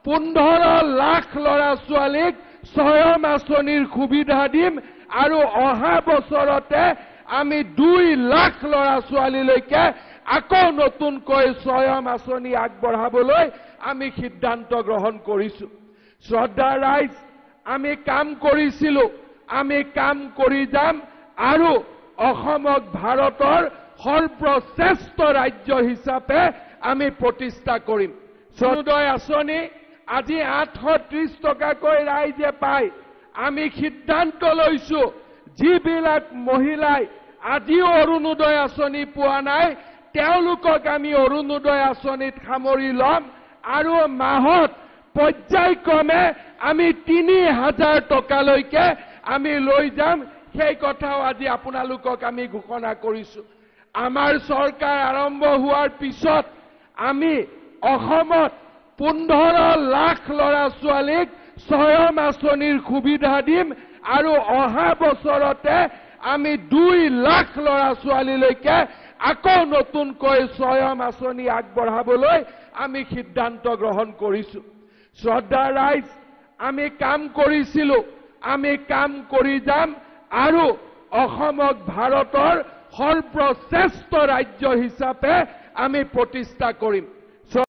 15 লাখ ল'ৰা ছোৱালীক স্বয়ং আঁচনিৰ সুবিধা দিম আৰু অহা বছৰতে আমি 2 লাখ ল'ৰা ছোৱালীলৈকে আকৌ নতুনকৈ স্বয়ং আঁচনি আগবঢ়াবলৈ আমি সিদ্ধান্ত গ্ৰহণ কৰিছো। শ্ৰদ্ধা ৰাইজ, আমি কাম কৰিছিলো, আমি কাম কৰি যাম আৰু অসমক ভাৰতৰ সৰ্বশ্ৰেষ্ঠ ৰাজ্য হিচাপে আমি প্ৰতিষ্ঠা কৰিম। অৰুণোদয় আঁচনি আজি 830 টকাকৈ ৰাইজে পায়। আমি সিদ্ধান্ত লৈছো যিবিলাক মহিলাই আজিও অৰুণোদয় আঁচনি পোৱা নাই তেওঁলোকক আমি অৰুণোদয় আঁচনিত সামৰি ল'ম আৰু মাহত পৰ্যায়ক্ৰমে আমি 3000 টকালৈকে আমি লৈ যাম। সেই কথাও আজি আপোনালোকক আমি ঘোষণা কৰিছো। আমাৰ চৰকাৰ আৰম্ভ হোৱাৰ পিছত আমি অসমত 15 লাখ ল'ৰা ছোৱালীক স্বয়ং আঁচনিৰ সুবিধা দিম আৰু অহা বছৰতে আমি 2 লাখ ল'ৰা ছোৱালীলৈকে আকৌ নতুনকৈ স্বয়ং আঁচনি আগবঢ়াবলৈ আমি সিদ্ধান্ত গ্ৰহণ কৰিছো। শ্ৰদ্ধা ৰাইজ, আমি কাম কৰিছিলো, আমি কাম কৰি যাম আৰু অসমক ভাৰতৰ সৰ্বশ্ৰেষ্ঠ ৰাজ্য হিচাপে আমি প্ৰতিষ্ঠা কৰিম।